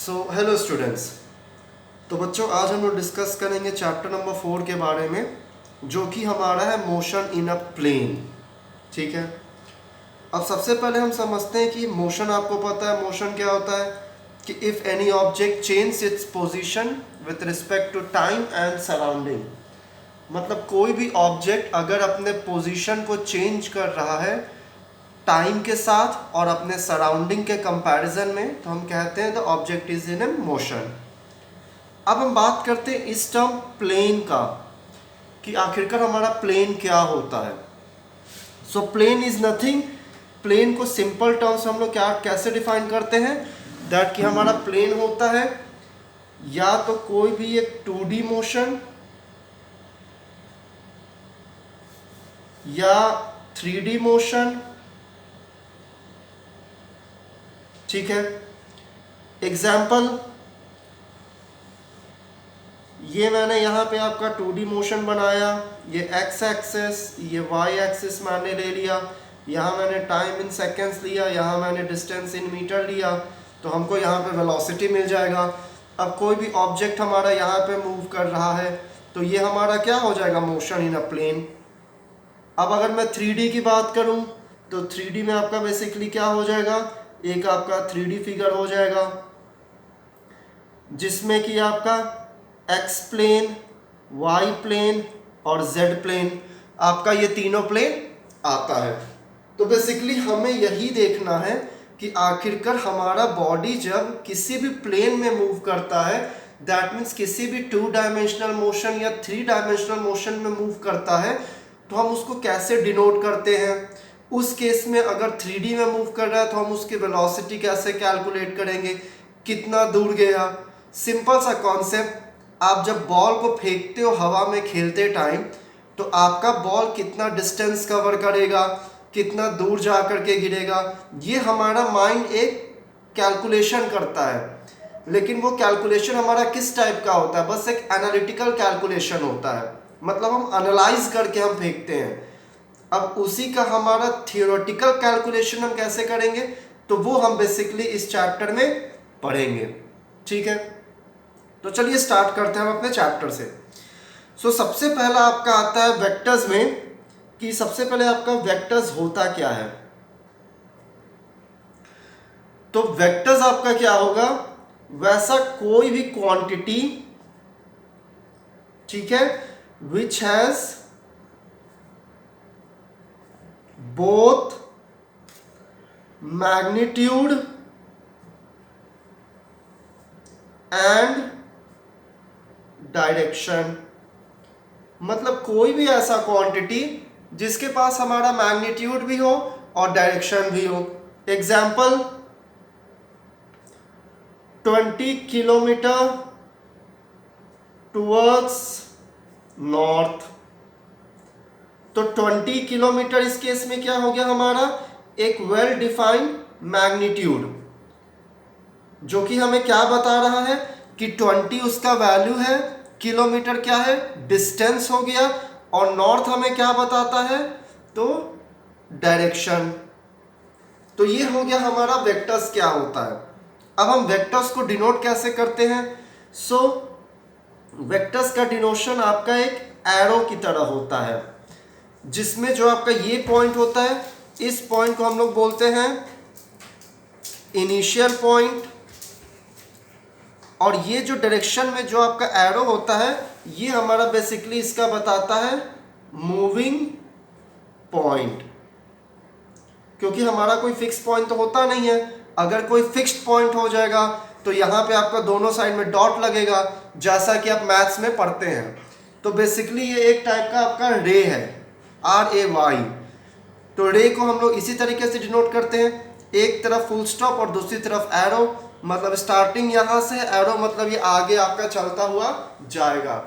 Hello students. तो बच्चों, आज हम लोग डिस्कस करेंगे चैप्टर नंबर 4 के बारे में, जो कि हमारा है मोशन इन अ प्लेन। ठीक है। अब सबसे पहले हम समझते हैं कि मोशन, आपको पता है मोशन क्या होता है, कि if any object change its position with respect to time and surrounding. मतलब कोई भी ऑब्जेक्ट अगर अपने पोजीशन को चेंज कर रहा है टाइम के साथ और अपने सराउंडिंग के कंपैरिजन में, तो हम कहते हैं the object is in A motion. अब हम बात करते हैं इस टर्म प्लेन का, कि आखिरकार हमारा प्लेन क्या होता है। So plane is nothing. Plane को सिंपल टर्म्स हम लोग क्या कैसे डिफाइन करते हैं, दैट कि हमारा प्लेन होता है या तो कोई भी एक 2D मोशन या 3D मोशन। ठीक है। एग्जाम्पल, ये मैंने यहाँ पे आपका 2D मोशन बनाया, ये x एक्सिस, ये y एक्सिस मैंने ले लिया, यहाँ मैंने टाइम इन सेकेंड्स लिया, यहाँ मैंने डिस्टेंस इन मीटर लिया, तो हमको यहाँ पे वेलोसिटी मिल जाएगा। अब कोई भी ऑब्जेक्ट हमारा यहाँ पे मूव कर रहा है, तो ये हमारा क्या हो जाएगा, मोशन इन अ प्लेन। अब अगर मैं 3D की बात करूँ, तो 3D में आपका बेसिकली क्या हो जाएगा, एक आपका 3D फिगर हो जाएगा जिसमें कि आपका एक्स प्लेन, वाई प्लेन और जेड प्लेन, आपका ये तीनों प्लेन आता है। तो बेसिकली हमें यही देखना है कि आखिरकार हमारा बॉडी जब किसी भी प्लेन में मूव करता है, दैट मीन्स किसी भी 2 डायमेंशनल मोशन या 3 डायमेंशनल मोशन में मूव करता है, तो हम उसको कैसे डिनोट करते हैं। उस केस में अगर 3D में मूव कर रहा है तो हम उसकी वेलोसिटी कैसे कैलकुलेट करेंगे, कितना दूर गया। सिंपल सा कॉन्सेप्ट, आप जब बॉल को फेंकते हो हवा में खेलते टाइम, तो आपका बॉल कितना डिस्टेंस कवर करेगा, कितना दूर जा करके गिरेगा, ये हमारा माइंड एक कैलकुलेशन करता है। लेकिन वो कैलकुलेशन हमारा किस टाइप का होता है, बस एक एनालिटिकल कैलकुलेशन होता है, मतलब हम एनालाइज करके हम फेंकते हैं। अब उसी का हमारा थियोरेटिकल कैलकुलेशन हम कैसे करेंगे, तो वो हम बेसिकली इस चैप्टर में पढ़ेंगे। ठीक है। तो चलिए स्टार्ट करते हैं हम अपने चैप्टर से। सबसे पहला आपका आता है वेक्टर्स में, कि सबसे पहले आपका वेक्टर्स होता क्या है। तो वेक्टर्स आपका क्या होगा, वैसा कोई भी क्वांटिटी, ठीक है, which has both magnitude and direction. मतलब कोई भी ऐसा क्वांटिटी जिसके पास हमारा मैग्नीट्यूड भी हो और डायरेक्शन भी हो। Example, 20 kilometre towards north. तो 20 किलोमीटर इस केस में क्या हो गया, हमारा एक वेल डिफाइंड मैग्नीट्यूड, जो कि हमें क्या बता रहा है कि 20 उसका वैल्यू है, किलोमीटर क्या है, डिस्टेंस हो गया, और नॉर्थ हमें क्या बताता है, तो डायरेक्शन। तो ये हो गया हमारा वेक्टर्स क्या होता है। अब हम वेक्टर्स को डिनोट कैसे करते हैं। वेक्टर्स का डिनोशन आपका एक एरो की तरह होता है, जिसमें जो आपका ये पॉइंट होता है, इस पॉइंट को हम लोग बोलते हैं इनिशियल पॉइंट, और ये जो डायरेक्शन में जो आपका एरो होता है, ये हमारा बेसिकली इसका बताता है मूविंग पॉइंट। क्योंकि हमारा कोई फिक्स पॉइंट तो होता नहीं है, अगर कोई फिक्स्ड पॉइंट हो जाएगा तो यहाँ पे आपका दोनों साइड में डॉट लगेगा, जैसा कि आप मैथ्स में पढ़ते हैं। तो बेसिकली ये एक टाइप का आपका रे है, RAY। तो रे को हम लोग इसी तरीके से डिनोट करते हैं, एक तरफ फुल स्टॉप और दूसरी तरफ एरो, मतलब स्टार्टिंग यहाँ से, एरो मतलब ये आगे आपका चलता हुआ जाएगा।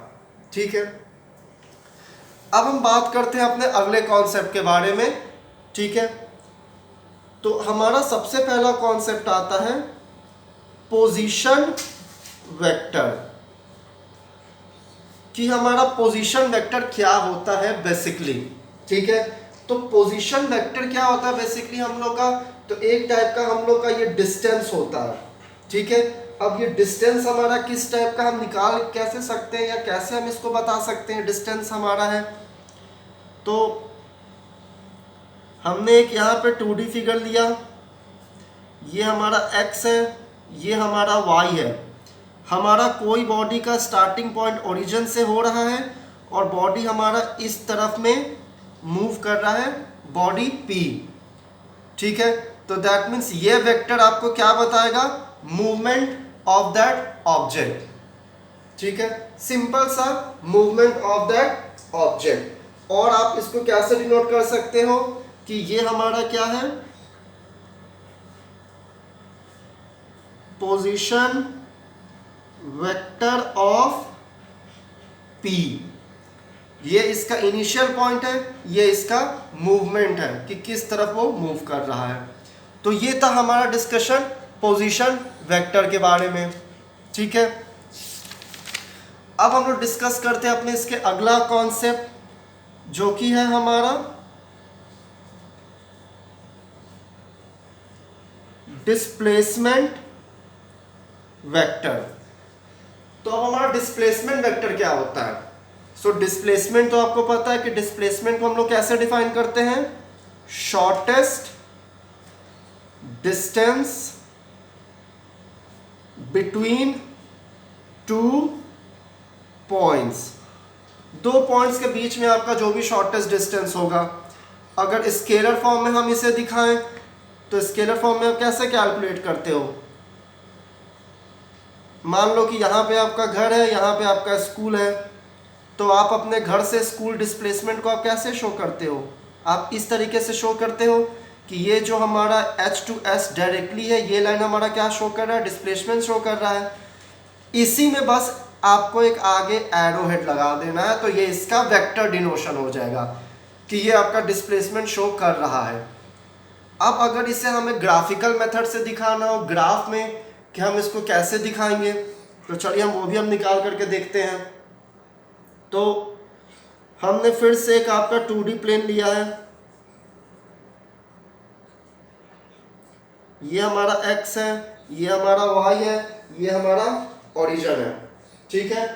ठीक है। अब हम बात करते हैं अपने अगले कॉन्सेप्ट के बारे में। ठीक है। तो हमारा सबसे पहला कॉन्सेप्ट आता है पोजीशन वेक्टर, कि हमारा पोजीशन वेक्टर क्या होता है बेसिकली। ठीक है। तो पोजीशन वेक्टर क्या होता है बेसिकली हम लोग का, तो एक टाइप का हम लोग का ये डिस्टेंस होता है, ठीक है। अब ये डिस्टेंस हमारा किस टाइप का हम निकाल कैसे सकते हैं या कैसे हम इसको बता सकते हैं डिस्टेंस हमारा है। तो हमने एक यहाँ पे 2D फिगर लिया, ये हमारा x है, ये हमारा y है। हमारा कोई बॉडी का स्टार्टिंग पॉइंट ओरिजिन से हो रहा है और बॉडी हमारा इस तरफ में मूव कर रहा है, बॉडी P। ठीक है, तो दैट मीन्स ये वेक्टर आपको क्या बताएगा, मूवमेंट ऑफ दैट ऑब्जेक्ट। ठीक है, सिंपल सा मूवमेंट ऑफ दैट ऑब्जेक्ट। और आप इसको कैसे डिनोट कर सकते हो कि ये हमारा क्या है, पोजीशन वेक्टर ऑफ P। ये इसका इनिशियल पॉइंट है, ये इसका मूवमेंट है कि किस तरफ वो मूव कर रहा है। तो ये था हमारा डिस्कशन पोजीशन वेक्टर के बारे में। ठीक है, अब हम लोग डिस्कस करते हैं अपने इसके अगला कॉन्सेप्ट जो कि है हमारा डिस्प्लेसमेंट वेक्टर। तो अब हमारा डिस्प्लेसमेंट वेक्टर क्या होता है। सो डिस्प्लेसमेंट तो आपको पता है कि डिस्प्लेसमेंट को हम लोग कैसे डिफाइन करते हैं, shortest distance between two points. दो पॉइंट्स के बीच में आपका जो भी शॉर्टेस्ट डिस्टेंस होगा। अगर स्केलर फॉर्म में हम इसे दिखाएं तो स्केलर फॉर्म में आप कैसे कैलकुलेट करते हो। मान लो कि यहाँ पे आपका घर है, यहाँ पे आपका स्कूल है, तो आप अपने घर से स्कूल डिस्प्लेसमेंट को आप कैसे शो करते हो, आप इस तरीके से शो करते हो कि ये जो हमारा H to S डायरेक्टली है, ये लाइन हमारा क्या शो कर रहा है, डिस्प्लेसमेंट शो कर रहा है। इसी में बस आपको एक आगे एरो हेड लगा देना है, तो ये इसका वेक्टर डिनोशन हो जाएगा कि ये आपका डिस्प्लेसमेंट शो कर रहा है। अब अगर इसे हमें ग्राफिकल मेथड से दिखाना हो, ग्राफ में कि हम इसको कैसे दिखाएंगे, तो चलिए हम वो भी हम निकाल करके देखते हैं। तो हमने फिर से एक आपका 2D प्लेन लिया है, ये हमारा x है, ये हमारा y है, ये हमारा ओरिजिन है। ठीक है,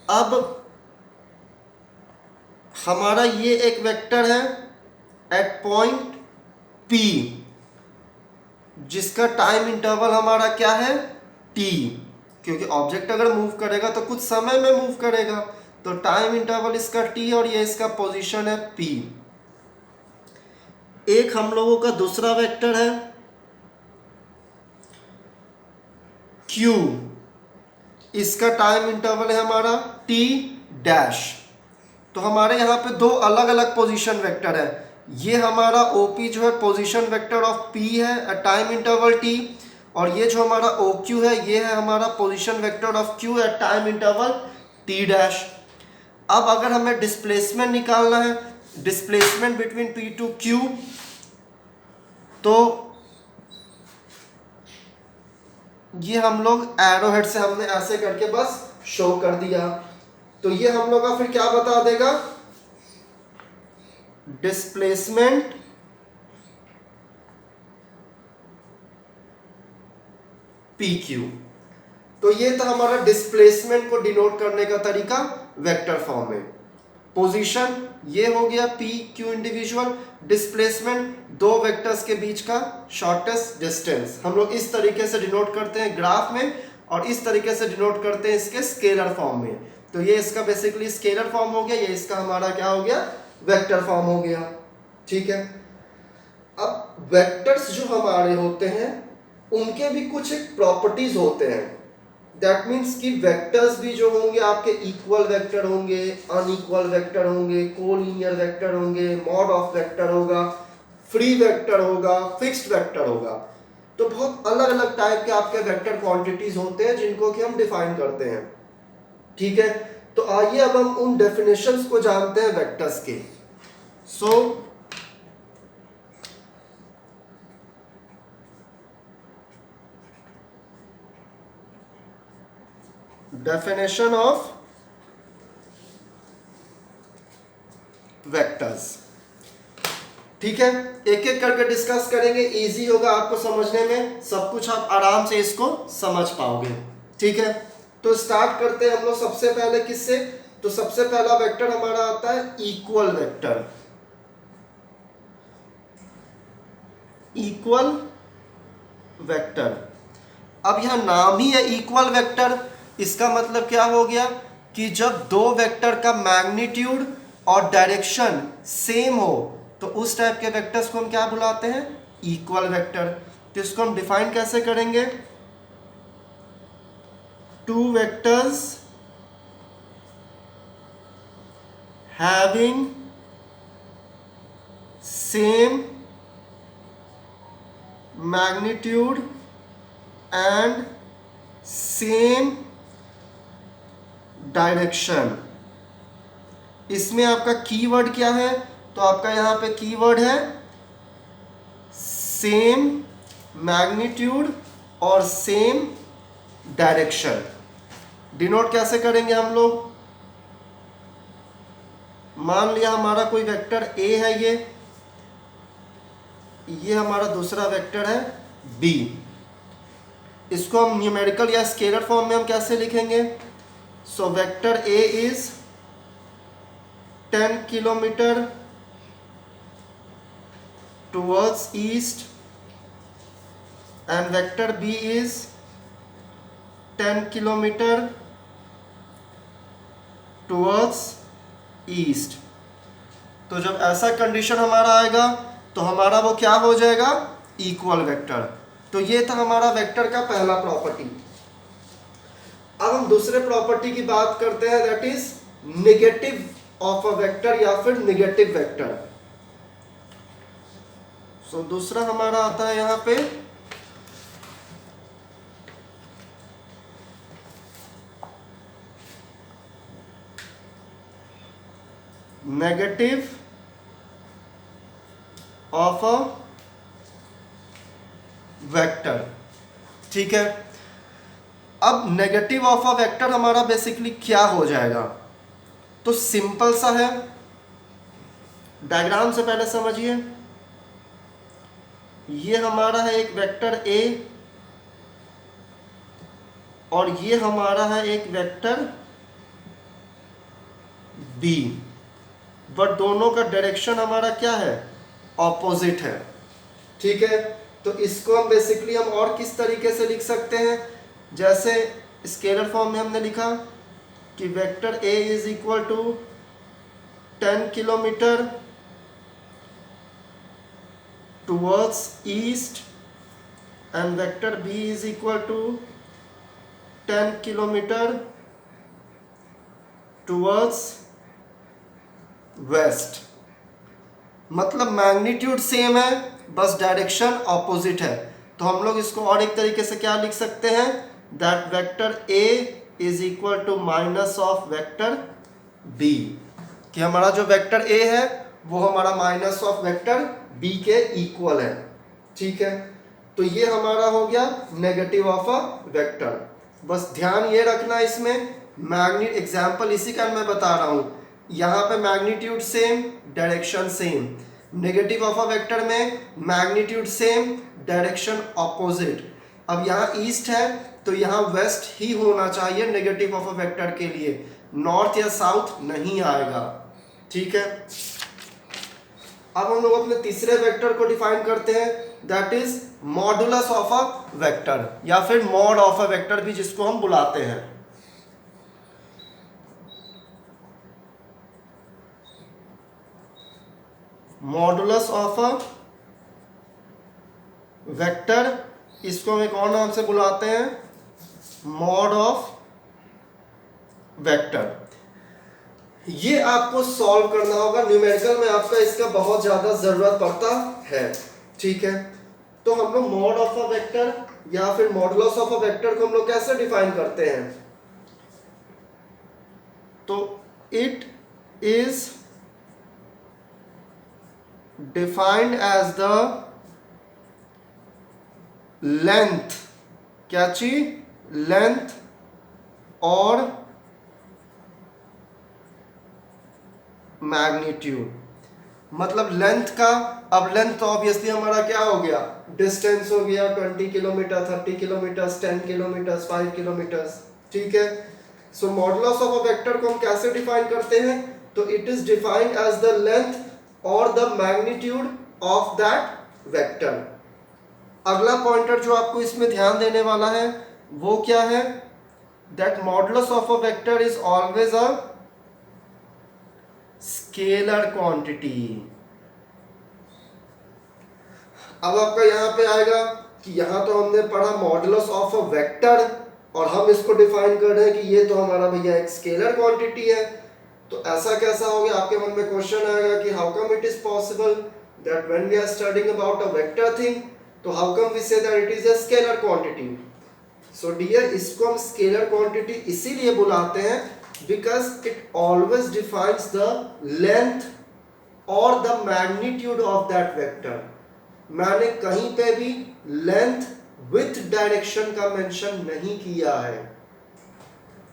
अब हमारा ये एक वेक्टर है एट पॉइंट P जिसका टाइम इंटरवल हमारा क्या है, t, क्योंकि ऑब्जेक्ट अगर मूव करेगा तो कुछ समय में मूव करेगा, तो टाइम इंटरवल इसका t और ये इसका पोजीशन है P। एक हम लोगों का दूसरा वेक्टर है Q, इसका टाइम इंटरवल है हमारा t डैश। तो हमारे यहाँ पे दो अलग अलग पोजीशन वेक्टर है। ये हमारा OP जो है पोजीशन वेक्टर ऑफ P है एट टाइम इंटरवल t, और ये जो हमारा OQ है ये है हमारा position vector of Q at time interval t dash. अब अगर हमें डिस्प्लेसमेंट निकालना है, displacement between P to Q, तो ये हम लोग एरो हेड से हमने ऐसे करके बस शो कर दिया। तो ये हम लोग का फिर क्या बता देगा, डिस्प्लेसमेंट PQ। तो ये था हमारा डिस्प्लेसमेंट को डिनोट करने का तरीका वेक्टर फॉर्म में। पोजीशन ये हो गया PQ इंडिविजुअल, डिस्प्लेसमेंट दो वेक्टर्स के बीच का शॉर्टेस्ट डिस्टेंस। हम लोग इस तरीके से डिनोट करते हैं ग्राफ में, और इस तरीके से डिनोट करते हैं इसके स्केलर फॉर्म में। तो ये इसका बेसिकली स्केलर फॉर्म हो गया, ये इसका हमारा क्या हो गया, वेक्टर फॉर्म हो गया। ठीक है, अब वेक्टर्स जो हमारे होते हैं उनके भी कुछ एक प्रॉपर्टीज होते हैं। दैट मीन्स कि वेक्टर्स भी जो होंगे आपके इक्वल वेक्टर होंगे, अनइक्वल वेक्टर होंगे, कोलिनियर वेक्टर होंगे, मॉड ऑफ वेक्टर होगा, फ्री वेक्टर होगा, फिक्स्ड वेक्टर होगा। तो बहुत अलग अलग टाइप के आपके वेक्टर क्वांटिटीज होते हैं जिनको कि हम डिफाइन करते हैं। ठीक है, तो आइए अब हम उन डेफिनेशंस को जानते हैं वेक्टर्स के। सो definition of vectors। ठीक है, एक एक करके डिस्कस करेंगे, इजी होगा आपको समझने में, सब कुछ आप आराम से इसको समझ पाओगे। ठीक है, तो स्टार्ट करते हैं हम लोग सबसे पहले किससे। तो सबसे पहला वेक्टर हमारा आता है इक्वल वेक्टर। इक्वल वेक्टर, अब यह नाम ही है इक्वल वेक्टर, इसका मतलब क्या हो गया कि जब दो वेक्टर का मैग्नीट्यूड और डायरेक्शन सेम हो तो उस टाइप के वेक्टर्स को हम क्या बुलाते हैं, इक्वल वेक्टर। तो इसको हम डिफाइन कैसे करेंगे, two vectors having same magnitude and same direction. इसमें आपका कीवर्ड क्या है, तो आपका यहां पे कीवर्ड है सेम मैग्नीट्यूड और सेम डायरेक्शन। डिनोट कैसे करेंगे हम लोग, मान लिया हमारा कोई वेक्टर ए है, ये हमारा दूसरा वेक्टर है बी। इसको हम न्यूमेरिकल या स्केलर फॉर्म में हम कैसे लिखेंगे, so vector A is 10 kilometre towards east and vector B is 10 kilometer towards east। तो जब ऐसा कंडीशन हमारा आएगा तो हमारा वो क्या हो जाएगा, इक्वल वेक्टर। तो ये था हमारा वेक्टर का पहला प्रॉपर्टी। अब हम दूसरे प्रॉपर्टी की बात करते हैं, that is negative of a vector या फिर नेगेटिव वेक्टर। तो दूसरा हमारा आता है यहां पे नेगेटिव ऑफ अ वेक्टर। ठीक है, अब नेगेटिव ऑफ अ वेक्टर हमारा बेसिकली क्या हो जाएगा, तो सिंपल सा है, डायग्राम से पहले समझिए। ये हमारा है एक वेक्टर ए और ये हमारा है एक वेक्टर बी, बट दोनों का डायरेक्शन हमारा क्या है, ऑपोजिट है। ठीक है, तो इसको हम बेसिकली हम और किस तरीके से लिख सकते हैं, जैसे स्केलर फॉर्म में हमने लिखा कि vector A is equal to 10 kilometre towards east and vector B is equal to 10 kilometer towards west। मतलब मैग्नीट्यूड सेम है, बस डायरेक्शन ऑपोजिट है। तो हम लोग इसको और एक तरीके से क्या लिख सकते हैं, that vector A is equal to minus of vector B, कि हमारा जो वेक्टर A है वो हमारा माइनस ऑफ वेक्टर बी के इक्वल है। ठीक है, तो ये हमारा हो गया नेगेटिव ऑफ अ वेक्टर। बस ध्यान ये रखना इसमें, मैग्नीट्यूड एग्जांपल इसी का मैं बता रहा हूं, यहाँ पे magnitude same direction same, negative of a vector में मैग्नीट्यूड सेम डायरेक्शन ऑपोजिट। अब यहाँ ईस्ट है तो यहाँ वेस्ट ही होना चाहिए नेगेटिव ऑफ अ वेक्टर के लिए, नॉर्थ या साउथ नहीं आएगा। ठीक है, अब हम लोग अपने तीसरे वेक्टर को डिफाइन करते हैं, that is modulus of a vector या फिर मॉड ऑफ अ वेक्टर भी जिसको हम बुलाते हैं। मॉडुलस ऑफ अ वेक्टर, इसको हम एक और नाम से बुलाते हैं मॉड ऑफ वेक्टर। ये आपको सॉल्व करना होगा, न्यूमेरिकल में आपका इसका बहुत ज्यादा जरूरत पड़ता है। ठीक है, तो हम लोग मॉड ऑफ अ वेक्टर या फिर मॉडुलस ऑफ अ वेक्टर को हम लोग कैसे डिफाइन करते हैं, तो it is defined as the length, क्या चीज, लेंथ और मैग्नीट्यूड। मतलब लेंथ का अब लेंथ तो ऑब्वियसली हमारा क्या हो गया, डिस्टेंस हो गया, 20 किलोमीटर, 30 किलोमीटर, 10 किलोमीटर, 5 किलोमीटर, ठीक है। So modulus of a vector को हम कैसे डिफाइन करते हैं, तो it is defined as the length और the magnitude of that vector. अगला पॉइंटर जो आपको इसमें ध्यान देने वाला है वो क्या है, that modulus of a vector is always a scalar quantity. अब आपका यहां पे आएगा कि यहां तो हमने पढ़ा मॉडुलस ऑफ अ वेक्टर और हम इसको डिफाइन कर रहे हैं कि ये तो हमारा भैया एक स्केलर क्वांटिटी है। तो ऐसा कैसा हो गया, आपके मन में क्वेश्चन आएगा कि how come it is possible that when we are studying about a vector thing, तो how come we say that it is a scalar quantity. So dear, इसको हम स्केलर क्वांटिटी इसीलिए बुलाते हैं because it always defines the length और the magnitude of that vector. मैंने कहीं पे भी लेंथ विथ डायरेक्शन का मेंशन नहीं किया है,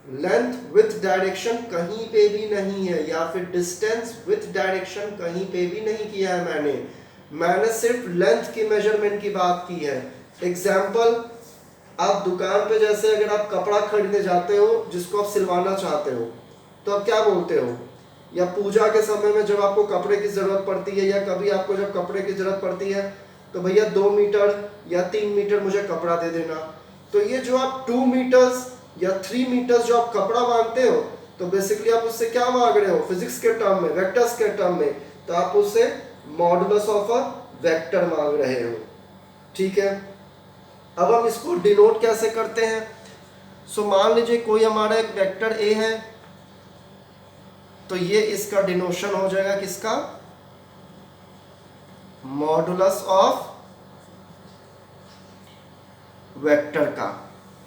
लेंथ विथ डायरेक्शन कहीं पे भी नहीं है, या फिर डिस्टेंस विथ डायरेक्शन कहीं पे भी नहीं किया है मैंने सिर्फ लेंथ की मेजरमेंट की बात की है। एग्जाम्पल, आप दुकान पे जैसे अगर आप कपड़ा खरीदने जाते हो जिसको आप सिलवाना चाहते हो, तो आप क्या बोलते हो, या पूजा के समय में जब आपको कपड़े की जरूरत पड़ती है, या कभी आपको जब कपड़े की जरूरत पड़ती है, तो भैया 2 मीटर या 3 मीटर मुझे कपड़ा दे देना। तो ये जो आप 2 मीटर्स या 3 मीटर्स जो आप कपड़ा मांगते हो, तो बेसिकली आप उससे क्या मांग रहे हो, फिजिक्स के टर्म में, वेक्टर्स के टर्म में, तो आप उससे मॉडुलस ऑफ अ वेक्टर मांग रहे हो, ठीक है। अब हम इसको डिनोट कैसे करते हैं, सो मान लीजिए कोई हमारा एक वेक्टर ए है, तो ये इसका डिनोशन हो जाएगा किसका, मॉडुलस ऑफ वेक्टर का।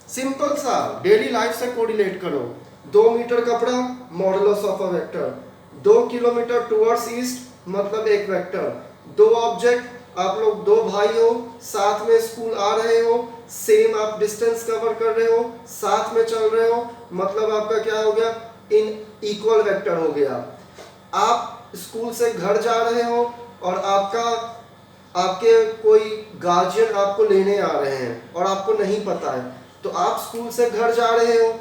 सिंपल सा, डेली लाइफ से कोरिलेट करो, 2 मीटर कपड़ा modulus of a vector, 2 kilometre towards east मतलब एक वेक्टर, 2 ऑब्जेक्ट, आप लोग 2 भाई हो, साथ में स्कूल आ रहे हो, सेम आप डिस्टेंस कवर कर रहे हो, साथ में चल रहे हो, मतलब आपका क्या हो गया, इन इक्वल वेक्टर हो गया। आप स्कूल से घर जा रहे हो और आपके कोई गार्जियन आपको लेने आ रहे हैं और आपको नहीं पता है, तो आप स्कूल से घर जा रहे हो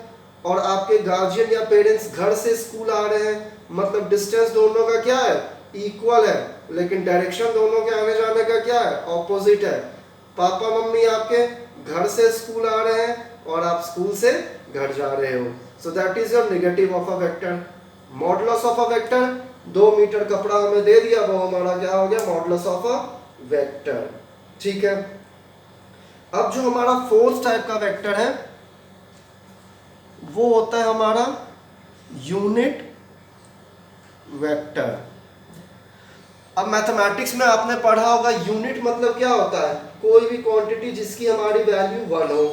और आपके गार्जियन या पेरेंट्स घर से स्कूल आ रहे हैं, मतलब डिस्टेंस दोनों का क्या है, इक्वल है, लेकिन डायरेक्शन दोनों के आने जाने का क्या है, ऑपोजिट है। पापा मम्मी आपके घर से स्कूल आ रहे हैं और आप स्कूल से घर जा रहे हो, so that is your negative of a vector. Modulus of a vector, 2 metre कपड़ा हमें दे दिया, वो हमारा क्या हो गया, मॉडुलस ऑफ अ वेक्टर, ठीक है। अब जो हमारा फोर्थ टाइप का वेक्टर है वो होता है हमारा यूनिट वेक्टर। अब मैथमेटिक्स में आपने पढ़ा होगा यूनिट मतलब क्या होता है, कोई भी क्वांटिटी जिसकी हमारी वैल्यू 1 हो,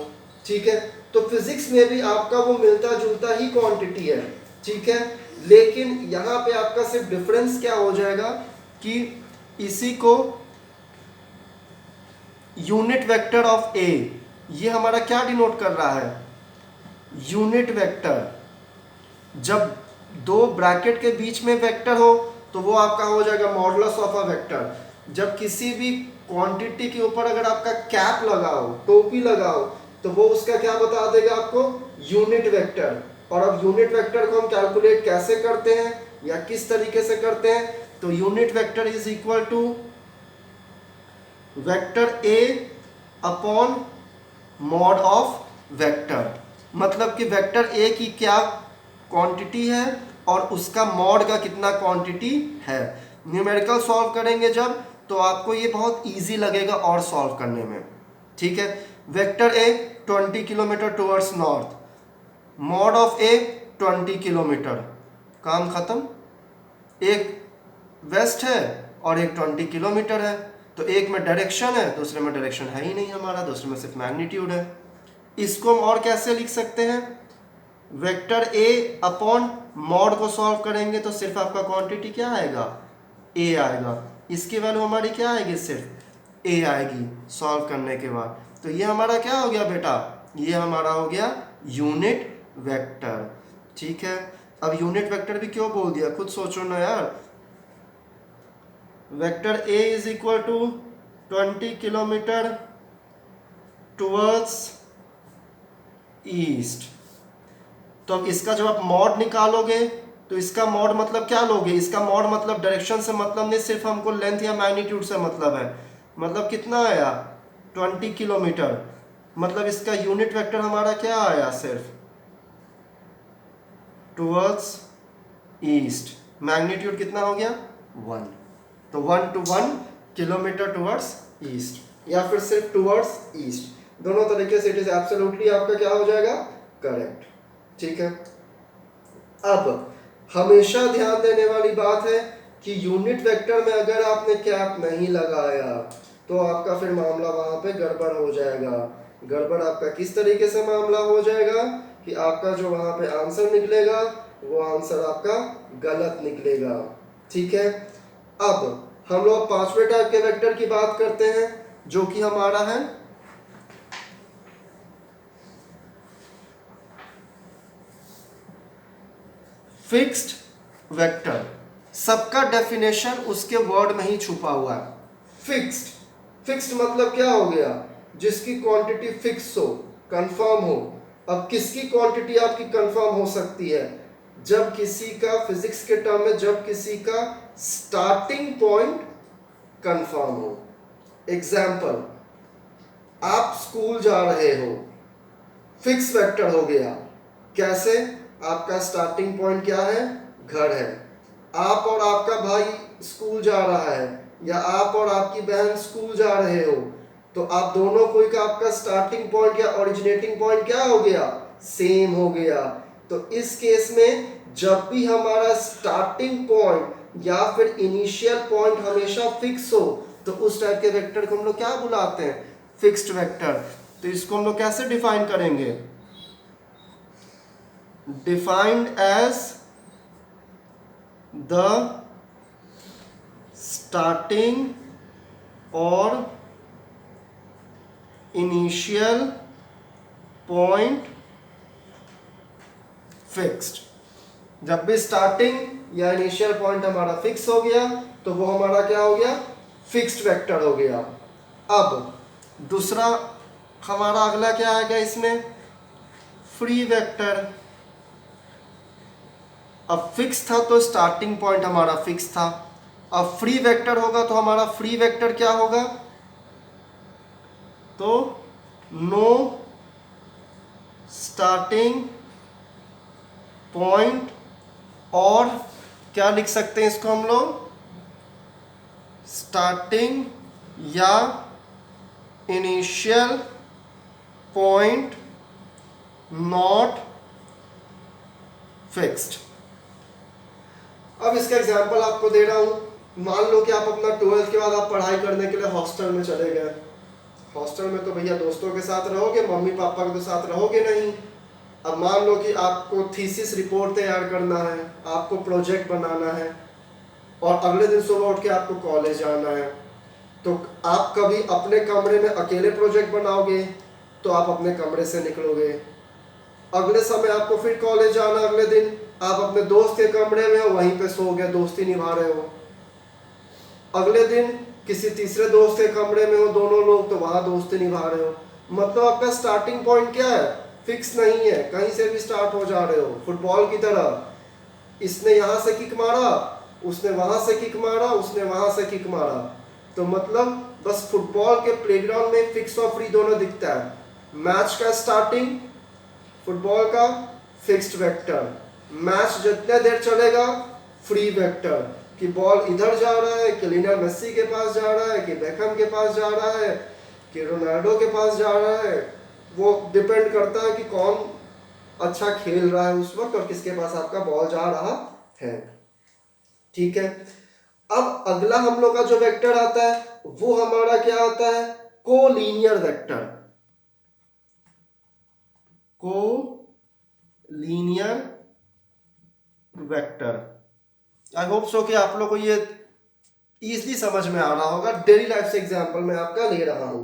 ठीक है। तो फिजिक्स में भी आपका वो मिलता जुलता ही क्वांटिटी है, ठीक है। लेकिन यहाँ पे आपका सिर्फ डिफरेंस क्या हो जाएगा कि इसी को यूनिट वेक्टर ऑफ ए, ये हमारा क्या डिनोट कर रहा है, यूनिट वेक्टर। जब 2 ब्रैकेट के बीच में वेक्टर हो तो वो आपका हो जाएगा मॉडुलस ऑफ अ वेक्टर। जब किसी भी क्वांटिटी के ऊपर अगर आपका कैप लगाओ, टोपी लगाओ, तो वो उसका क्या बता देगा आपको, यूनिट वेक्टर। और अब यूनिट वेक्टर को हम कैलकुलेट कैसे करते हैं या किस तरीके से करते हैं, तो unit vector is equal to vector A upon mod of vector. मतलब कि वेक्टर ए की क्या क्वांटिटी है और उसका मॉड का कितना क्वांटिटी है। न्यूमेरिकल सॉल्व करेंगे जब, तो आपको ये बहुत इजी लगेगा और सॉल्व करने में, ठीक है। Vector A 20 kilometre towards north, mod of A 20 kilometre, काम खत्म। एक वेस्ट है और एक 20 किलोमीटर है, तो एक में डायरेक्शन है, दूसरे में डायरेक्शन है ही नहीं हमारा, दूसरे में सिर्फ मैग्नीट्यूड है। इसको हम और कैसे लिख सकते हैं, वेक्टर ए अपॉन मॉड को सॉल्व करेंगे तो सिर्फ आपका क्वांटिटी क्या आएगा, ए आएगा। इसकी वैल्यू हमारी क्या आएगी, सिर्फ ए आएगी सॉल्व करने के बाद। तो ये हमारा क्या हो गया बेटा, ये हमारा हो गया यूनिट वेक्टर, ठीक है। अब यूनिट वेक्टर भी क्यों बोल दिया, खुद सोचो ना यार। Vector A is equal to 20 kilometre towards east. तो अब इसका जब आप मॉड निकालोगे तो इसका मॉड मतलब क्या लोगे, इसका मॉड मतलब डायरेक्शन से मतलब नहीं, सिर्फ हमको लेंथ या मैग्नीट्यूड से मतलब है। मतलब कितना आया 20 किलोमीटर, मतलब इसका यूनिट वेक्टर हमारा क्या आया सिर्फ टुवर्ड्स ईस्ट। मैग्नीट्यूड कितना हो गया 1, तो 1 to 1 किलोमीटर टुवर्ड्स ईस्ट या फिर सिर्फ टुवर्ड्स ईस्ट, दोनों तरीके से इट इज एब्सोल्युटली आपका क्या हो जाएगा करेक्ट। ठीक है, अब हमेशा ध्यान देने वाली बात है कि यूनिट वेक्टर में अगर आपने कैप नहीं लगाया तो आपका फिर मामला वहां पे गड़बड़ हो जाएगा। गड़बड़ आपका किस तरीके से मामला हो जाएगा कि आपका जो वहां पे आंसर निकलेगा वो आंसर आपका गलत निकलेगा। ठीक है, अब हम लोग पांचवें टाइप के वेक्टर की बात करते हैं जो कि हमारा है फिक्स्ड वेक्टर। सबका डेफिनेशन उसके वर्ड में ही छुपा हुआ है। फिक्स्ड, फिक्स्ड मतलब क्या हो गया, जिसकी क्वांटिटी फिक्स हो, कंफर्म हो। अब किसकी क्वांटिटी आपकी कंफर्म हो सकती है, जब किसी का फिजिक्स के टर्म में जब किसी का स्टार्टिंग पॉइंट कंफर्म हो। एग्जाम्पल, आप स्कूल जा रहे हो, फिक्स वेक्टर हो गया। कैसे, आपका स्टार्टिंग पॉइंट क्या है, घर है। आप और आपका भाई स्कूल जा रहा है या आप और आपकी बहन स्कूल जा रहे हो, तो आप दोनों कोई का आपका स्टार्टिंग पॉइंट या ओरिजिनेटिंग पॉइंट क्या हो गया, सेम हो गया। तो इस केस में जब भी हमारा स्टार्टिंग पॉइंट या फिर इनिशियल पॉइंट हमेशा फिक्स हो तो उस टाइप के वेक्टर को हम लोग क्या बुलाते हैं, फिक्स्ड वेक्टर। तो इसको हम लोग कैसे डिफाइन करेंगे, डिफाइंड एज द स्टार्टिंग और इनिशियल पॉइंट फिक्स्ड। जब भी स्टार्टिंग या इनिशियल पॉइंट हमारा फिक्स हो गया तो वो हमारा क्या हो गया, फिक्स्ड वेक्टर हो गया। अब दूसरा हमारा अगला क्या आएगा इसमें, फ्री वेक्टर। अब फिक्स था तो स्टार्टिंग पॉइंट हमारा फिक्स था, अब फ्री वेक्टर होगा तो हमारा फ्री वेक्टर क्या होगा, तो नो स्टार्टिंग पॉइंट, और क्या लिख सकते हैं इसको हम लोग, स्टार्टिंग या इनिशियल पॉइंट नॉट फिक्स्ड। अब इसका एग्जांपल आपको दे रहा हूं। मान लो कि आप अपना 12th के बाद आप पढ़ाई करने के लिए हॉस्टल में चले गए। हॉस्टल में तो भैया दोस्तों के साथ रहोगे, मम्मी पापा के तो साथ रहोगे नहीं। अब मान लो कि आपको थीसिस रिपोर्ट तैयार करना है, आपको प्रोजेक्ट बनाना है और अगले दिन सुबह उठ के आपको कॉलेज जाना है। तो आप कभी अपने कमरे में अकेले प्रोजेक्ट बनाओगे तो आप अपने कमरे से निकलोगे, अगले समय आपको फिर कॉलेज जाना, अगले दिन आप अपने दोस्त के कमरे में हो, वहीं पे सो गए, दोस्ती निभा रहे हो। अगले दिन किसी तीसरे दोस्त के कमरे में हो दोनों लोग, तो वहां दोस्ती निभा रहे हो। मतलब आपका स्टार्टिंग पॉइंट क्या है, फिक्स नहीं है, कहीं से भी स्टार्ट हो जा रहे हो। फुटबॉल की तरह इसने यहाँ से किक मारा, उसने वहां से किक मारा, उसने वहां से किक मारा, तो मतलब बस फुटबॉल के प्लेग्राउंड में फिक्स और फ्री दोनों दिखता है। मैच का स्टार्टिंग, फुटबॉल का फिक्स्ड वेक्टर, मैच जितने देर चलेगा फ्री वेक्टर, कि बॉल इधर जा रहा है, कि लियोनेल मेसी के पास जा रहा है, कि बेकहम के पास जा रहा है, कि रोनाल्डो के पास जा रहा है। वो डिपेंड करता है कि कौन अच्छा खेल रहा है उस वक्त और किसके पास आपका बॉल जा रहा है। ठीक है, अब अगला हम लोग का जो वेक्टर आता है वो हमारा क्या आता है, collinear vector. Collinear vector, I hope so कि आप लोग को ये इजीली समझ में आ रहा होगा। डेली लाइफ से एग्जांपल मैं आपका ले रहा हूं।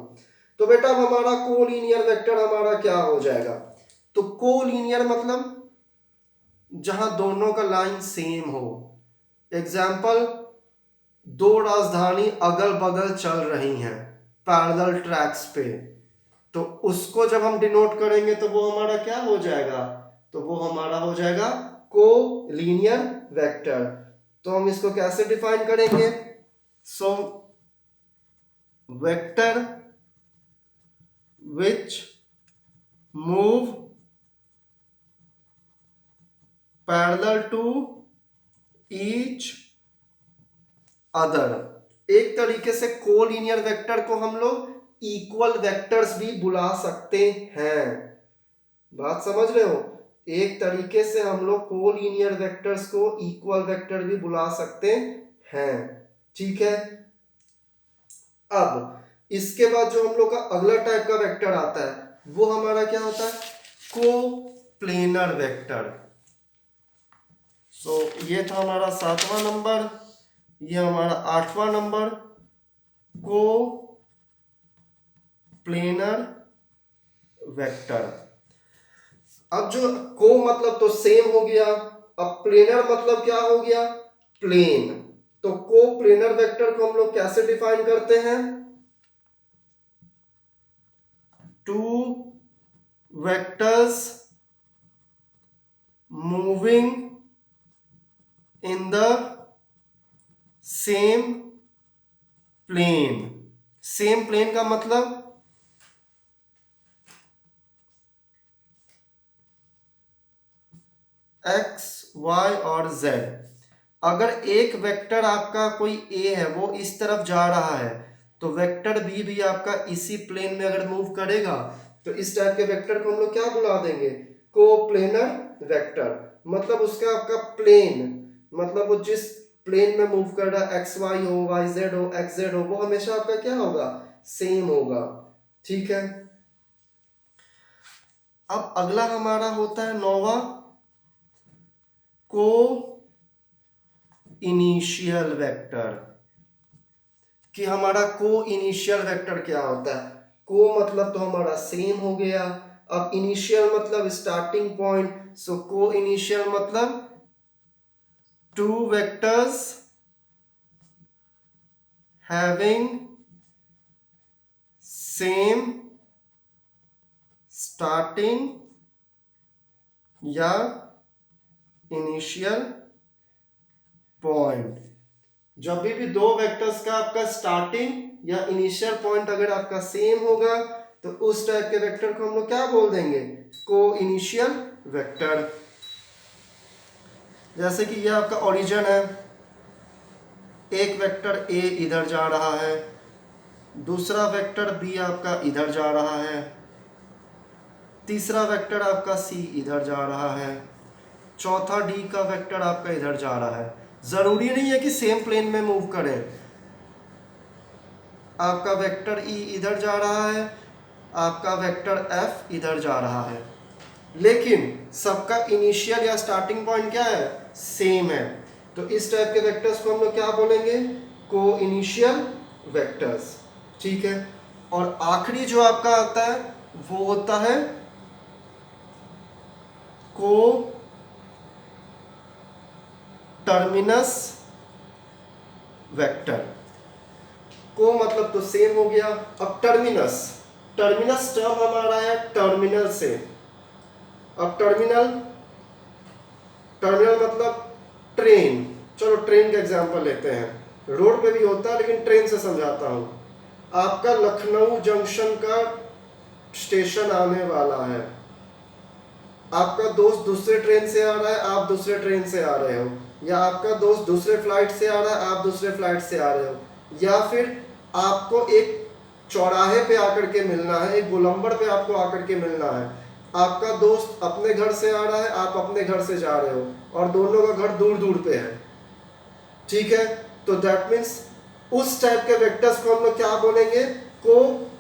तो बेटा अब हमारा कोलिनियर वेक्टर हमारा क्या हो जाएगा, तो कोलिनियर मतलब जहां दोनों का लाइन सेम हो। एग्जाम्पल, दो राजधानी अगल बगल चल रही हैं पैरेलल ट्रैक्स पे, तो उसको जब हम डिनोट करेंगे तो वो हमारा क्या हो जाएगा, तो वो हमारा हो जाएगा को लीनियर वेक्टर। तो हम इसको कैसे डिफाइन करेंगे, so vector which move parallel to each other. एक तरीके से कोलिनियर वेक्टर को हम लोग इक्वल वेक्टर्स भी बुला सकते हैं। बात समझ रहे हो, एक तरीके से हम लोग कोलिनियर वेक्टर्स को इक्वल वेक्टर भी बुला सकते हैं। ठीक है, अब इसके बाद जो हम लोग का अगला टाइप का वेक्टर आता है वो हमारा क्या होता है, कोप्लेनर वेक्टर। सो ये था हमारा 7वां नंबर, ये हमारा 8वां नंबर, को प्लेनर वेक्टर। अब जो को मतलब तो सेम हो गया, अब प्लेनर मतलब क्या हो गया, प्लेन। तो को प्लेनर वेक्टर को हम लोग कैसे डिफाइन करते हैं, two vectors moving in the same plane. Same plane का मतलब एक्स वाई और जेड। अगर एक वेक्टर आपका कोई ए है वो इस तरफ जा रहा है, तो वेक्टर बी भी आपका इसी प्लेन में अगर मूव करेगा तो इस टाइप के वेक्टर को हम लोग क्या बुला देंगे, कोप्लेनर वेक्टर। मतलब उसका आपका प्लेन, मतलब वो जिस प्लेन में मूव कर रहा है, एक्स वाई हो, वाई जेड हो, एक्स जेड हो, वो हमेशा आपका क्या होगा, सेम होगा। ठीक है, अब अगला हमारा होता है 9वां, को इनिशियल वेक्टर। कि हमारा को इनिशियल वेक्टर क्या होता है, को मतलब तो हमारा सेम हो गया, अब इनिशियल मतलब स्टार्टिंग पॉइंट। सो को इनिशियल मतलब two vectors having same starting या इनिशियल पॉइंट। जब भी दो वेक्टर्स का आपका स्टार्टिंग या इनिशियल पॉइंट अगर आपका सेम होगा तो उस टाइप के वेक्टर को हम लोग क्या बोल देंगे, को इनिशियल वेक्टर। जैसे कि ये आपका ओरिजिन है, एक वेक्टर ए इधर जा रहा है, दूसरा वेक्टर बी आपका इधर जा रहा है, तीसरा वेक्टर आपका सी इधर जा रहा है, चौथा डी का वेक्टर आपका इधर जा रहा है। जरूरी नहीं है कि सेम प्लेन में मूव करें, आपका वेक्टर ई इधर जा रहा है, आपका वेक्टर एफ इधर जा रहा है, लेकिन सबका इनिशियल या स्टार्टिंग पॉइंट क्या है, सेम है। तो इस टाइप के वेक्टर्स को हम लोग क्या बोलेंगे, को इनिशियल वेक्टर्स। ठीक है, और आखिरी जो आपका आता है वो होता है को टर्मिनस वेक्टर। को मतलब तो सेम हो गया, अब टर्मिनस, टर्मिनस टर्म हमारा है टर्मिनल से। अब टर्मिनल, टर्मिनल मतलब ट्रेन। चलो ट्रेन का एग्जांपल लेते हैं, रोड पे भी होता है लेकिन ट्रेन से समझाता हूं। आपका लखनऊ जंक्शन का स्टेशन आने वाला है, आपका दोस्त दूसरे ट्रेन से आ रहा है, आप दूसरे ट्रेन से आ रहे हो, या आपका दोस्त दूसरे फ्लाइट से आ रहा है, आप दूसरे फ्लाइट से आ रहे हो, या फिर आपको एक चौराहे पे आकर के मिलना है, एक गोलंबर पे आपको आकर के मिलना है। आपका दोस्त अपने घर से आ रहा है, आप अपने घर से जा रहे हो, और दोनों का घर दूर दूर पे है। ठीक है, तो दैट मीन्स उस टाइप के वेक्टर्स को हम लोग क्या बोलेंगे, को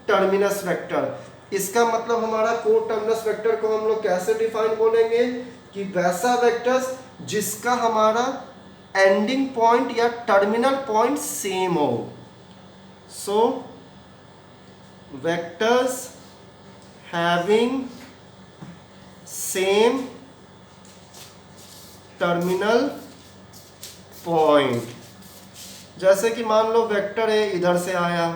टर्मिनस वेक्टर। इसका मतलब हमारा को टर्मिनस वेक्टर को हम लोग कैसे डिफाइन बोलेंगे, कि वैसा वेक्टर्स जिसका हमारा एंडिंग पॉइंट या टर्मिनल पॉइंट सेम हो। So vectors having same terminal point जैसे कि मान लो वेक्टर ए इधर से आया,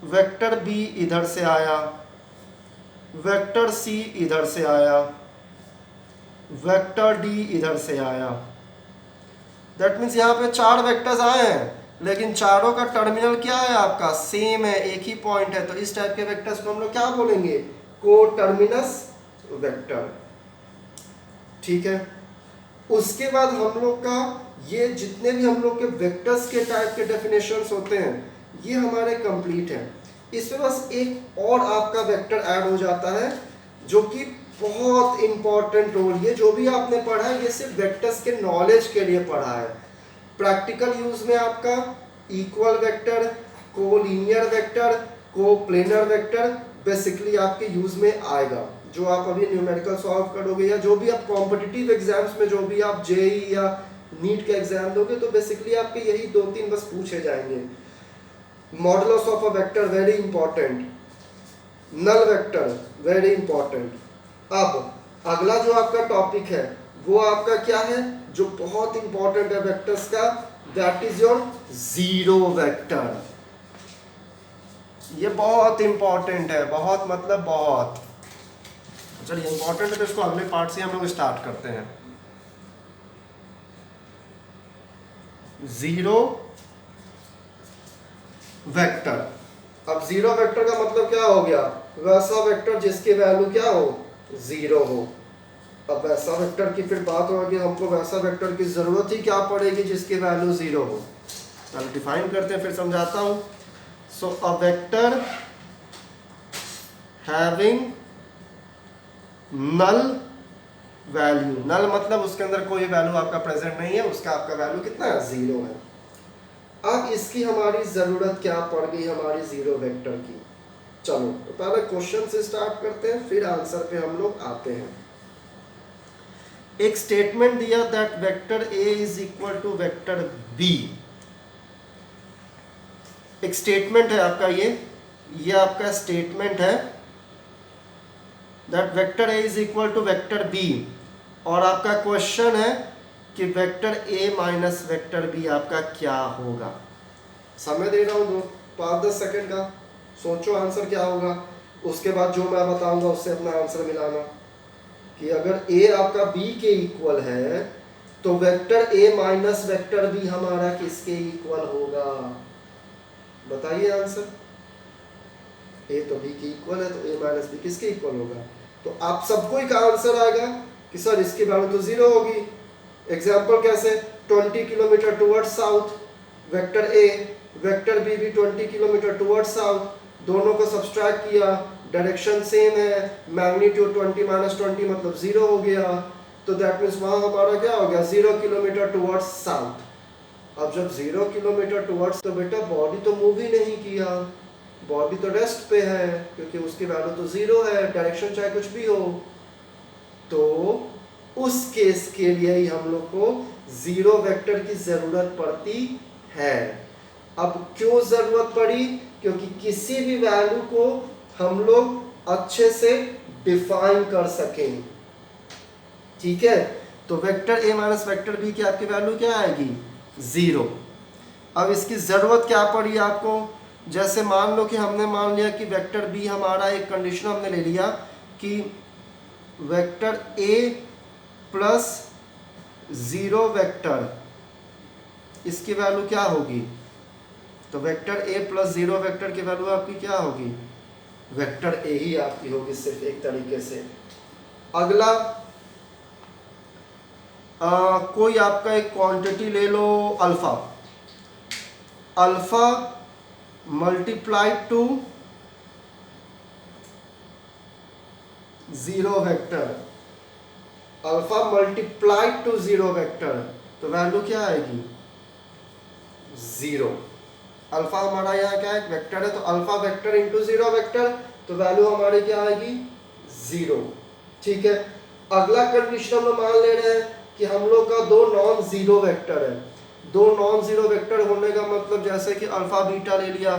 वेक्टर बी इधर से आया, वेक्टर सी इधर से आया, वेक्टर डी इधर से आया। दैट मीन्स यहाँ पे 4 वेक्टर्स आए हैं, लेकिन चारों का टर्मिनल क्या है आपका, सेम है, एक ही पॉइंट है। तो इस टाइप के वेक्टर्स को हम लोग क्या बोलेंगे, को टर्मिनस वेक्टर। ठीक है, उसके बाद हम लोग का ये जितने भी हम लोग के वेक्टर्स के टाइप के डेफिनेशंस होते हैं ये हमारे कंप्लीट हैं। इसमें बस एक और आपका वेक्टर ऐड हो जाता है जो कि बहुत इंपॉर्टेंट रोल, ये जो भी आपने पढ़ा है ये सिर्फ वेक्टर्स के नॉलेज के लिए पढ़ा है। प्रैक्टिकल यूज में आपका equal vector, collinear vector, coplanar vector basically आपके यूज में आएगा। जो आप अभी न्यूमेरिकल सॉल्व करोगे या जो भी आप कॉम्पिटिटिव एग्जाम्स में, जो भी आप जेईई या नीट का एग्जाम दोगे, तो बेसिकली आपके यही 2-3 बस पूछे जाएंगे। Modulus of a vector very important, null vector very important. अब अगला जो आपका टॉपिक है वो आपका क्या है, जो बहुत इंपॉर्टेंट है वेक्टर्स का, that is your zero vector. ये बहुत इंपॉर्टेंट है, बहुत मतलब बहुत। चलिए इंपॉर्टेंट है तो इसको अगले पार्ट से हम लोग स्टार्ट करते हैं। Zero vector. अब जीरो वेक्टर का मतलब क्या हो गया, वैसा वेक्टर जिसकी वैल्यू क्या हो, जीरो हो। अब वैसा वेक्टर की फिर बात होगी, हमको वैसा वेक्टर की जरूरत ही क्या पड़ेगी जिसकी वैल्यू जीरो हो। चलो डिफाइन करते हैं, फिर समझाता हूं। So a vector having null value, null मतलब उसके अंदर कोई वैल्यू आपका प्रेजेंट नहीं है, उसका आपका वैल्यू कितना है, जीरो है। अब इसकी हमारी जरूरत क्या पड़ गई हमारी जीरो वेक्टर की। चलो तो पहले क्वेश्चन से स्टार्ट करते हैं, फिर आंसर पे हम लोग आते हैं। एक स्टेटमेंट दिया that vector A is equal to vector B. एक स्टेटमेंट है आपका, ये आपका स्टेटमेंट है that vector A is equal to vector B, और आपका क्वेश्चन है कि vector A minus vector B आपका क्या होगा। समय दे रहा हूं 5-10 सेकंड का, सोचो आंसर क्या होगा, उसके बाद जो मैं बताऊंगा उससे अपना आंसर मिलाना। कि अगर ए आपका बी के इक्वल है तो vector A minus vector B हमारा किसके इक्वल होगा, बताइए आंसर। ए तो बी के इक्वल है तो ए माइनस बी किसके इक्वल होगा। तो आप सबको एक आंसर आएगा कि सर इसकी वैल्यू तो जीरो होगी। एग्जाम्पल कैसे, 20 kilometre towards south, vector A, vector B भी 20 किलोमीटर टुवर्ड्स साउथ, दोनों को सब्सट्रैक्ट किया, डायरेक्शन सेम है, मैग्नीट्यूड 20 माइनस 20 मतलब जीरो हो गया। तो दैट मीन्स वहां हमारा क्या हो गया, 0 किलोमीटर टुवर्ड्स साउथ। अब जब 0 किलोमीटर टुवर्ड्स, तो बेटा बॉडी तो मूव ही नहीं किया, बॉडी तो रेस्ट पे है क्योंकि उसकी वैल्यू तो जीरो है, डायरेक्शन चाहे कुछ भी हो। तो उस केस के लिए ही हम लोग को जीरो वेक्टर की जरूरत पड़ती है। अब क्यों जरूरत पड़ी, क्योंकि किसी भी वैल्यू को हम लोग अच्छे से डिफाइन कर सकें। ठीक है, तो vector A minus vector B की आपकी वैल्यू क्या आएगी, जीरो। अब इसकी जरूरत क्या पड़ी आपको, जैसे मान लो कि हमने मान लिया कि वेक्टर बी हमारा, एक कंडीशन हमने ले लिया कि वेक्टर ए प्लस जीरो वेक्टर, इसकी वैल्यू क्या होगी, तो वेक्टर ए प्लस जीरो वेक्टर की वैल्यू आपकी क्या होगी, वेक्टर ए ही आपकी होगी सिर्फ एक तरीके से। अगला कोई आपका एक क्वांटिटी ले लो alpha, alpha multiplied to zero vector, alpha multiplied to zero vector, तो वैल्यू क्या आएगी, जीरो। अल्फा हमारा यहाँ क्या है, वेक्टर है, तो alpha vector into zero vector, तो वैल्यू हमारी क्या आएगी, जीरो। ठीक है, अगला कंडीशन हम मान ले रहे हैं कि हम लोग का दो नॉन जीरो वेक्टर है। दो नॉन जीरो वेक्टर होने का मतलब जैसे कि अल्फा बीटा ले लिया,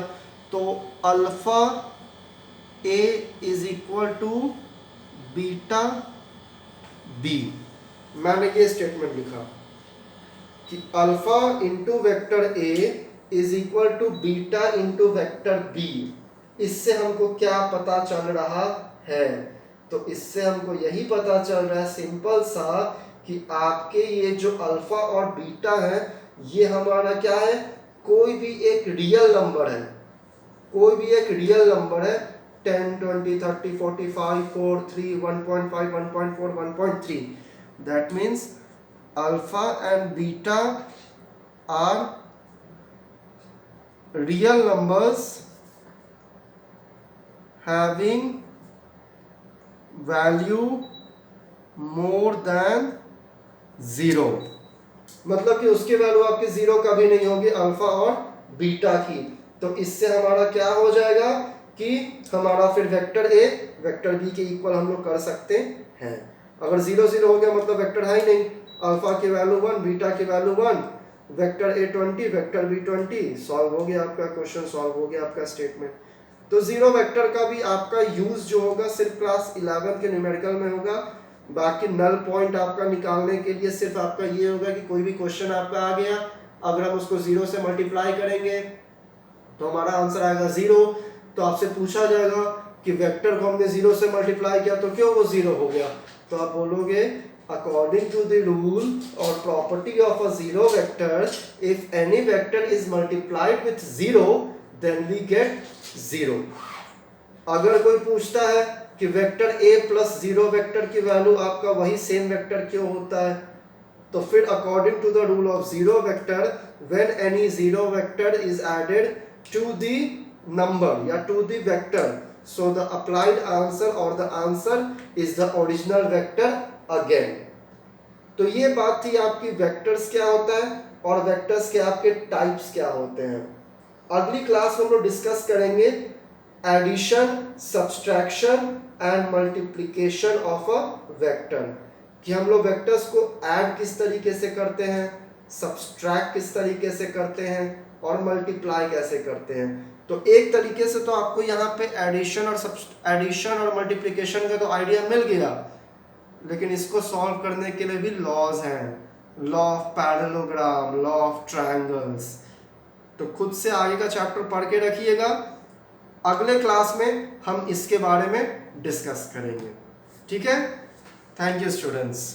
तो alpha A is equal to beta B, मैंने ये स्टेटमेंट लिखा। कि alpha into vector A is equal to beta into vector B. इससे हमको क्या पता चल रहा है? तो इससे हमको यही पता चल रहा है सिंपल सा कि आपके ये जो अल्फा और बीटा है ये हमारा क्या है, कोई भी एक रियल नंबर है, कोई भी एक रियल नंबर है 10, 20, 30, 45, 4, 3, 1.5, 1.4, 1.3। That means alpha and beta are real numbers having value more than 0। मतलब कि उसकी वैल्यू आपकी 0 कभी नहीं होगी अल्फा और बीटा की। तो इससे हमारा क्या हो जाएगा कि हमारा फिर वेक्टर ए वेक्टर बी के इक्वल हम लोग कर सकते हैं। अगर 0 0 हो गया मतलब वेक्टर है ही नहीं, अल्फा की वैल्यू 1, बीटा की value 1, vector A 20, vector B 20, solve हो गया आपका क्वेश्चन, सॉल्व हो गया आपका स्टेटमेंट। तो जीरो वेक्टर का भी आपका यूज जो होगा सिर्फ क्लास 11 के न्यूमेरिकल में होगा। बाकी नल पॉइंट आपका निकालने के लिए सिर्फ आपका ये होगा कि कोई भी क्वेश्चन आपका आ गया, अगर हम उसको 0 से मल्टीप्लाई करेंगे तो हमारा आंसर आएगा 0। तो आपसे पूछा जाएगा कि वेक्टर को हमने 0 से मल्टीप्लाई किया तो क्यों वो 0 हो गया, तो आप बोलोगे according to the rule or property of a zero vector, if any vector is multiplied with 0 then we get 0। अगर कोई पूछता है कि वेक्टर a प्लस 0 वेक्टर की वैल्यू आपका वही सेम वेक्टर क्यों होता है, तो फिर according to the rule of zero vector when any zero vector is added to the number या to the vector, so the applied answer or the answer is the original vector again। तो ये बात थी आपकी vectors क्या होता है और वेक्टर्स के आपके टाइप्स क्या होते हैं। अगली क्लास में हम लोग डिस्कस करेंगे addition, subtraction and multiplication of a vector, कि हम लोग वेक्टर्स को ऐड किस तरीके से करते हैं, सब्सट्रैक्ट किस तरीके से करते हैं और मल्टीप्लाई कैसे करते हैं। तो एक तरीके से तो आपको यहाँ पे एडिशन और मल्टीप्लिकेशन का तो आइडिया मिल गया, लेकिन इसको सॉल्व करने के लिए भी लॉज हैं, law of parallelogram, law of triangles. तो खुद से आगे का चैप्टर पढ़ के रखिएगा, अगले क्लास में हम इसके बारे में डिस्कस करेंगे। ठीक है, थैंक यू स्टूडेंट्स।